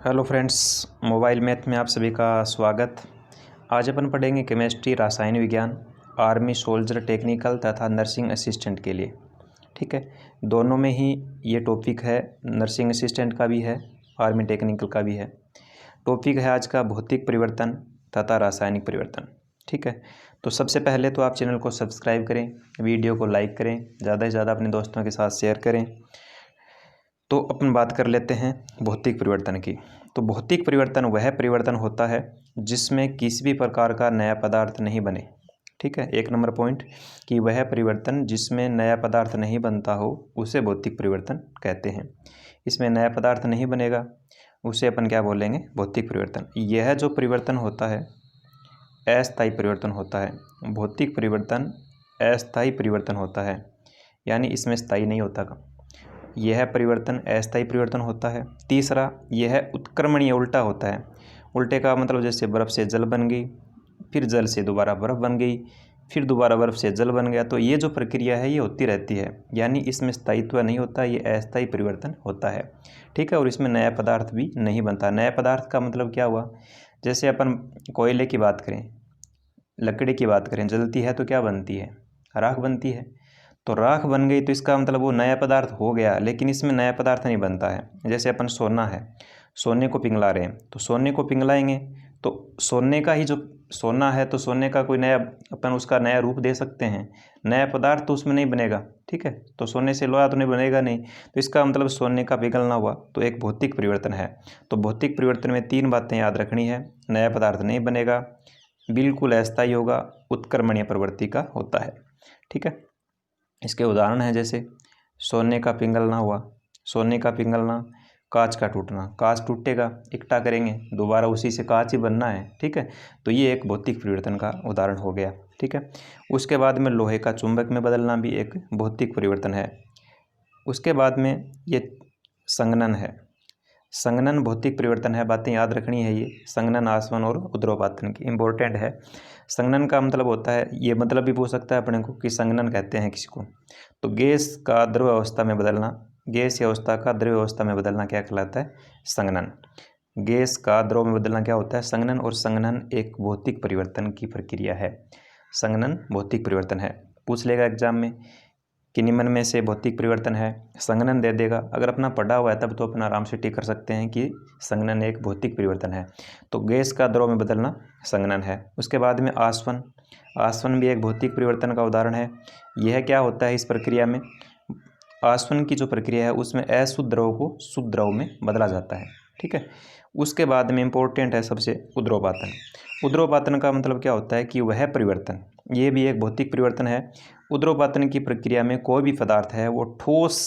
Hello friends, mobile math में आप सभी का स्वागत। आज अपन पढ़ेंगे केमिस्ट्री, रासायनिक विज्ञान, आर्मी सोल्जर, टेक्निकल तथा नर्सिंग असिस्टेंट के लिए। ठीक है, दोनों में ही ये टॉपिक है, नर्सिंग असिस्टेंट का भी है, आर्मी टेक्निकल का भी है। टॉपिक है आज का भौतिक परिवर्तन तथा रासायनिक परिवर्तन। ठीक है, तो सबसे पहले तो आप चैनल को सब्सक्राइब करें, वीडियो को लाइक करें, ज़्यादा से ज़्यादा अपने दोस्तों के साथ शेयर करें। तो अपन बात कर लेते हैं भौतिक परिवर्तन की। तो भौतिक परिवर्तन वह परिवर्तन होता है जिसमें किसी भी प्रकार का नया पदार्थ नहीं बने। ठीक है, एक नंबर पॉइंट कि वह परिवर्तन जिसमें नया पदार्थ नहीं बनता हो उसे भौतिक परिवर्तन कहते हैं। इसमें नया पदार्थ नहीं बनेगा उसे अपन क्या बोलेंगे? भौतिक परिवर्तन। यह जो परिवर्तन होता है अस्थायी परिवर्तन होता है। भौतिक परिवर्तन अस्थायी परिवर्तन होता है, यानी इसमें स्थायी नहीं होता का। यह परिवर्तन अस्थायी परिवर्तन होता है। तीसरा, यह उत्क्रमणीय उल्टा होता है। उल्टे का मतलब जैसे बर्फ़ से जल बन गई, फिर जल से दोबारा बर्फ़ बन गई, फिर दोबारा बर्फ़ से जल बन गया। तो ये जो प्रक्रिया है ये होती रहती है, यानी इसमें स्थायित्व नहीं होता, ये अस्थायी परिवर्तन होता है। ठीक है, और इसमें नया पदार्थ भी नहीं बनता। नया पदार्थ का मतलब क्या हुआ? जैसे अपन कोयले की बात करें, लकड़ी की बात करें, जलती है तो क्या बनती है? राख बनती है। तो राख बन गई तो इसका मतलब वो नया पदार्थ हो गया, लेकिन इसमें नया पदार्थ नहीं बनता है। जैसे अपन सोना है, सोने को पिघला रहे हैं, तो सोने को पिघलाएंगे तो सोने का ही जो सोना है तो सोने का कोई नया अपन उसका नया रूप दे सकते हैं, नया पदार्थ तो उसमें नहीं बनेगा। ठीक है, तो सोने से लोहा तो नहीं बनेगा नहीं, तो इसका मतलब सोने का पिघलना हुआ, तो एक भौतिक परिवर्तन है। तो भौतिक परिवर्तन में तीन बातें याद रखनी है: नया पदार्थ नहीं बनेगा, बिल्कुल अस्थायी होगा, उत्क्रमणीय प्रवृत्ति का होता है। ठीक है, इसके उदाहरण हैं जैसे सोने का पिघलना हुआ, सोने का पिघलना, कांच का टूटना, कांच टूटेगा, इकट्ठा करेंगे, दोबारा उसी से कांच ही बनना है। ठीक है, तो ये एक भौतिक परिवर्तन का उदाहरण हो गया। ठीक है, उसके बाद में लोहे का चुंबक में बदलना भी एक भौतिक परिवर्तन है। उसके बाद में ये संघनन है। संघनन भौतिक परिवर्तन है, बातें याद रखनी है। ये संघनन, आसवन और उद्रोपातन की इम्पोर्टेंट है। संघनन का मतलब होता है, ये मतलब भी पूछ सकता है अपने को कि संघनन कहते हैं किसी को। तो गैस का द्रव अवस्था में बदलना, गैस अवस्था का द्रव अवस्था में बदलना क्या कहलाता है? संघनन। गैस का द्रव में बदलना क्या होता है? संघनन। और संघनन एक भौतिक परिवर्तन की प्रक्रिया है। संघनन भौतिक परिवर्तन है। पूछ लेगा एग्जाम में कि निम्न में से भौतिक परिवर्तन है, संघनन दे देगा। अगर अपना पढ़ा हुआ है तब तो अपना आराम से टिक कर सकते हैं कि संघनन एक भौतिक परिवर्तन है। तो गैस का द्रव में बदलना संघनन है। उसके बाद में आसवन, आसवन भी एक भौतिक परिवर्तन का उदाहरण है। यह क्या होता है? इस प्रक्रिया में, आसवन की जो प्रक्रिया है उसमें अशुद्ध द्रव को शुद्ध द्रव में बदला जाता है। ठीक है, उसके बाद में इम्पोर्टेंट है सबसे उद्रोपातन। उद्रोपातन का मतलब क्या होता है कि वह परिवर्तन, ये भी एक भौतिक परिवर्तन है। उद्रोपातन की प्रक्रिया में कोई भी पदार्थ है वो ठोस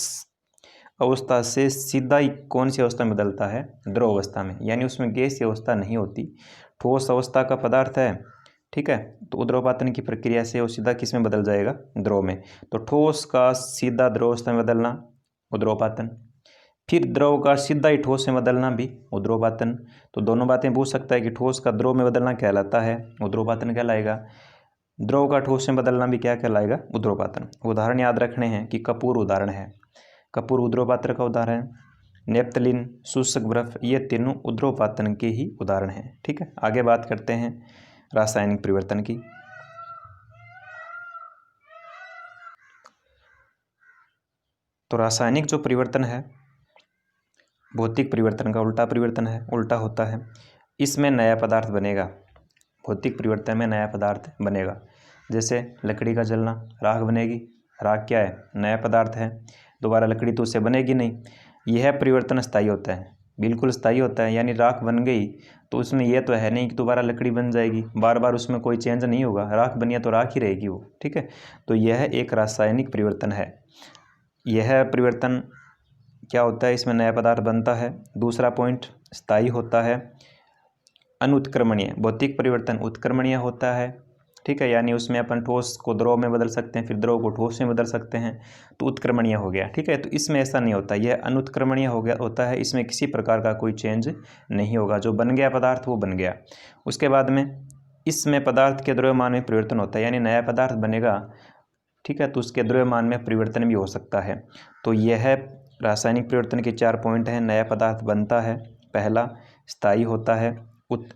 अवस्था से सीधा ही कौन सी अवस्था में बदलता है? द्रव अवस्था में, यानी उसमें गैस अवस्था नहीं होती, ठोस अवस्था का पदार्थ है। ठीक है, तो उद्रोपातन की प्रक्रिया से वो सीधा किस में बदल जाएगा? द्रव में। तो ठोस का सीधा द्रव अवस्था में बदलना उद्रोपातन, फिर द्रव का सीधा ही ठोस में बदलना भी उद्रोपातन। तो दोनों बातें पूछ सकता है कि ठोस का द्रव में बदलना कहलाता है उद्रोपातन कहलाएगा, द्रव का ठोस में बदलना भी क्या कहलाएगा? उद्रोपातन। उदाहरण याद रखने हैं कि कपूर उदाहरण है, कपूर उद्रोपातन का उदाहरण, नेप्थलीन, शुष्क बर्फ, ये तीनों उद्रोपातन के ही उदाहरण हैं। ठीक है, आगे बात करते हैं रासायनिक परिवर्तन की। तो रासायनिक जो परिवर्तन है भौतिक परिवर्तन का उल्टा परिवर्तन है, उल्टा होता है। इसमें नया पदार्थ बनेगा, भौतिक परिवर्तन में नया पदार्थ बनेगा। जैसे लकड़ी का जलना, राख बनेगी, राख क्या है? नया पदार्थ है, दोबारा लकड़ी तो उससे बनेगी नहीं। यह परिवर्तन स्थायी होता है, बिल्कुल स्थायी होता है, यानी राख बन गई तो उसमें यह तो है नहीं कि दोबारा लकड़ी बन जाएगी, बार बार उसमें कोई चेंज नहीं होगा, राख बनी है तो राख ही रहेगी वो। ठीक है, तो यह एक रासायनिक परिवर्तन है। यह परिवर्तन क्या होता है? इसमें नया पदार्थ बनता है। दूसरा पॉइंट, स्थायी होता है। अनुत्क्रमणीय, भौतिक परिवर्तन उत्क्रमणीय होता है। ठीक है, यानी उसमें अपन ठोस को द्रव में बदल सकते हैं, फिर द्रव को ठोस में बदल सकते हैं, तो उत्क्रमणीय हो गया। ठीक है, तो इसमें ऐसा नहीं होता, यह अनुत्क्रमणीय हो गया होता है। इसमें किसी प्रकार का कोई चेंज नहीं होगा, जो बन गया पदार्थ वो बन गया। उसके बाद में इसमें पदार्थ के द्रव्यमान में परिवर्तन होता है, यानी नया पदार्थ बनेगा। ठीक है, तो उसके द्रव्यमान में परिवर्तन भी हो सकता है। तो यह रासायनिक परिवर्तन के 4 पॉइंट हैं। नया पदार्थ बनता है, पहला स्थायी होता है,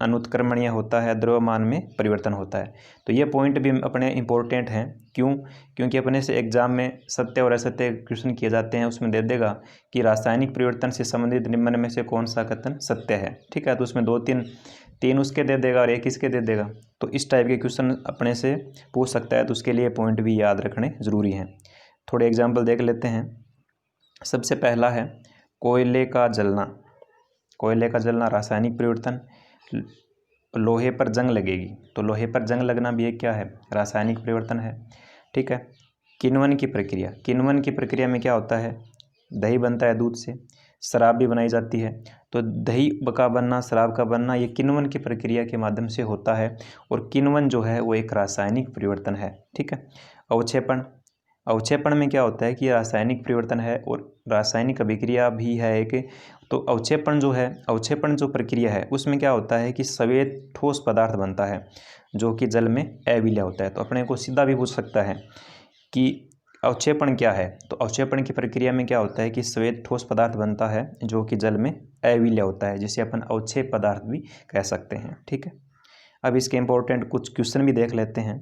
अनुत्क्रमणीय होता है, द्रव्यमान में परिवर्तन होता है। तो ये पॉइंट भी अपने इम्पोर्टेंट हैं। क्यों? क्योंकि अपने से एग्जाम में सत्य और असत्य क्वेश्चन किए जाते हैं। उसमें दे देगा कि रासायनिक परिवर्तन से संबंधित निम्न में से कौन सा कथन सत्य है। ठीक है, तो उसमें तीन उसके दे देगा और एक इसके दे देगा। तो इस टाइप के क्वेश्चन अपने से पूछ सकता है, तो उसके लिए पॉइंट भी याद रखने ज़रूरी हैं। थोड़े एग्जाम्पल देख लेते हैं। सबसे पहला है कोयले का जलना। कोयले का जलना रासायनिक परिवर्तन। लोहे पर जंग लगेगी, तो लोहे पर जंग लगना भी एक क्या है? रासायनिक परिवर्तन है। ठीक है। किण्वन की प्रक्रिया। किण्वन की प्रक्रिया में क्या होता है? दही बनता है दूध से, शराब भी बनाई जाती है। तो दही का बनना, शराब का बनना, ये किण्वन की प्रक्रिया के माध्यम से होता है। और किण्वन जो है वो एक रासायनिक परिवर्तन है। ठीक है। अवक्षेपण। अवक्षेपण में क्या होता है कि रासायनिक परिवर्तन है और रासायनिक अभिक्रिया भी है एक। तो अवक्षेपण जो है, अवक्षेपण जो प्रक्रिया है उसमें क्या होता है कि सफेद ठोस पदार्थ बनता है जो कि जल में अविलय होता है। तो अपने को सीधा भी पूछ सकता है कि अवक्षेपण क्या है। तो अवक्षेपण की प्रक्रिया में क्या होता है कि सफेद ठोस पदार्थ बनता है जो कि जल में अविलय होता है, जिसे अपन अवक्षेप पदार्थ भी कह सकते हैं। ठीक है। अब इसके इम्पोर्टेंट कुछ क्वेश्चन भी देख लेते हैं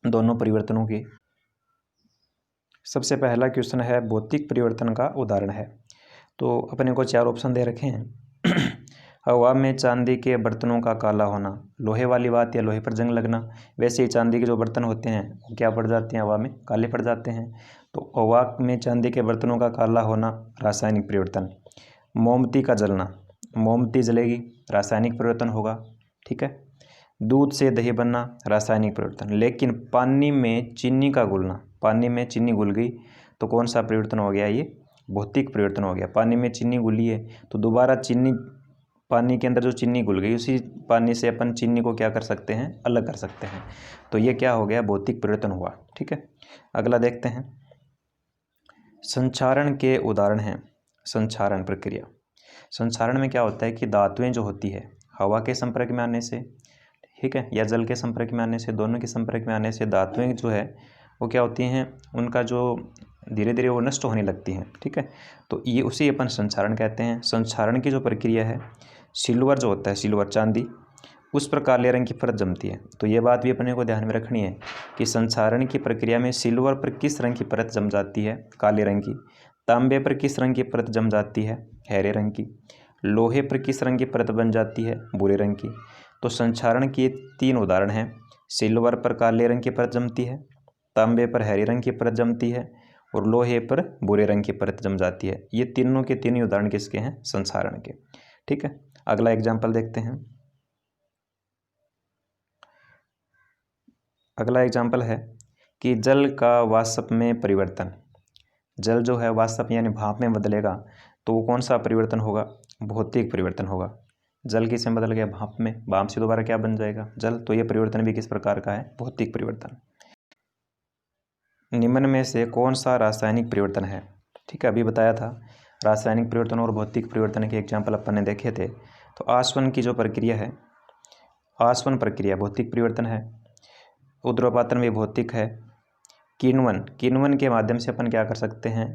दोनों परिवर्तनों के। सबसे पहला क्वेश्चन है भौतिक परिवर्तन का उदाहरण है। तो अपने को 4 ऑप्शन दे रखे हैं। हवा में चांदी के बर्तनों का काला होना, लोहे वाली बात या लोहे पर जंग लगना। वैसे ही चांदी के जो बर्तन होते हैं वो क्या पड़ जाते हैं? हवा में काले पड़ जाते हैं। तो हवा में चांदी के बर्तनों का काला होना रासायनिक परिवर्तन। मोमबत्ती का जलना, मोमबत्ती जलेगी, रासायनिक परिवर्तन होगा। ठीक है। दूध से दही बनना, रासायनिक परिवर्तन। लेकिन पानी में चीनी का घुलना, पानी में चीनी घुल गई तो कौन सा परिवर्तन हो गया? ये भौतिक परिवर्तन हो गया। पानी में चीनी घुली है तो दोबारा चीनी, पानी के अंदर जो चीनी घुल गई उसी पानी से अपन चीनी को क्या कर सकते हैं? अलग कर सकते हैं। तो ये क्या हो गया? भौतिक परिवर्तन हुआ। ठीक है। अगला देखते हैं। संक्षारण के उदाहरण हैं। संक्षारण प्रक्रिया। संक्षारण में क्या होता है कि धातुएं जो होती है हवा के संपर्क में आने से, ठीक है, या जल के संपर्क में आने से, दोनों के संपर्क में आने से धातुएं जो है वो क्या होती हैं? उनका जो धीरे धीरे वो नष्ट होने लगती हैं। ठीक है। तो ये उसी अपन संक्षारण कहते हैं। संक्षारण की जो प्रक्रिया है, सिल्वर जो होता है, सिल्वर चांदी, उस पर काले रंग की परत जमती है। तो ये बात भी अपने को ध्यान में रखनी है कि संक्षारण की प्रक्रिया में सिल्वर पर किस रंग की परत जम जाती है? काले रंग की। तांबे पर किस रंग की परत जम जाती है? हरे रंग की। लोहे पर किस रंग की परत बन जाती है? भूरे रंग की। तो संक्षारण के 3 उदाहरण हैं। सिल्वर पर काले रंग की परत जमती है, तांबे पर हरे रंग की परत जमती है और लोहे पर भूरे रंग की परत जम जाती है। ये तीनों के तीन ही उदाहरण किसके हैं? संक्षारण के। ठीक है। अगला एग्जाम्पल देखते हैं। अगला एग्जाम्पल है कि जल का वाष्प में परिवर्तन। जल जो है वाष्प यानी भाप में बदलेगा तो वो कौन सा परिवर्तन होगा? भौतिक परिवर्तन होगा। जल किसमें बदल गया? भाप में। भाप से दोबारा क्या बन जाएगा? जल। तो ये परिवर्तन भी किस प्रकार का है? भौतिक परिवर्तन। निम्न में से कौन सा रासायनिक परिवर्तन है? ठीक है, अभी बताया था रासायनिक परिवर्तन और भौतिक परिवर्तन के एग्जाम्पल अपन ने देखे थे। तो आसवन की जो प्रक्रिया है, आसवन प्रक्रिया भौतिक परिवर्तन है। ऊर्ध्वपातन भी भौतिक है। किण्वन, किण्वन के माध्यम से अपन क्या कर सकते हैं?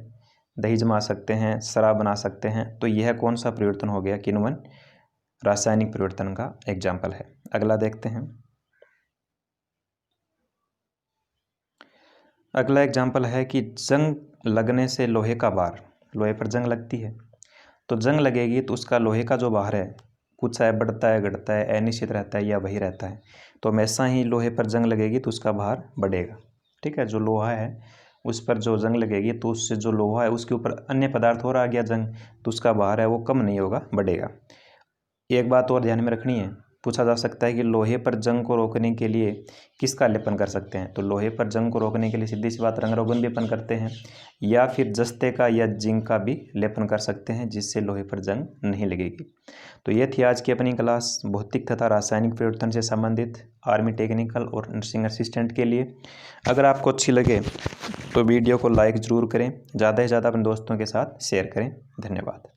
दही जमा सकते हैं, शराब बना सकते हैं। तो यह कौन सा परिवर्तन हो गया? किण्वन रासायनिक परिवर्तन का एग्जाम्पल है। अगला देखते हैं। अगला एग्जाम्पल है कि जंग लगने से लोहे का भार, लोहे पर जंग लगती है तो जंग लगेगी तो उसका लोहे का जो भार है कुछ है बढ़ता है, घटता है, अनिश्चित रहता है या वही रहता है। तो हमेशा ही लोहे पर जंग लगेगी तो उसका भार बढ़ेगा। ठीक है। जो लोहा है उस पर जो जंग लगेगी तो उससे जो लोहा है उसके ऊपर अन्य पदार्थ और आ गया जंग, तो उसका भार है वो कम नहीं होगा, बढ़ेगा। एक बात और ध्यान में रखनी है, पूछा जा सकता है कि लोहे पर जंग को रोकने के लिए किसका लेपन कर सकते हैं? तो लोहे पर जंग को रोकने के लिए सीधी सी बात रंग रोगन भी अपन करते हैं, या फिर जस्ते का या जिंक का भी लेपन कर सकते हैं जिससे लोहे पर जंग नहीं लगेगी। तो ये थी आज की अपनी क्लास भौतिक तथा रासायनिक परिवर्तन से संबंधित आर्मी टेक्निकल और नर्सिंग असिस्टेंट के लिए। अगर आपको अच्छी लगे तो वीडियो को लाइक ज़रूर करें, ज़्यादा से ज़्यादा अपने दोस्तों के साथ शेयर करें। धन्यवाद।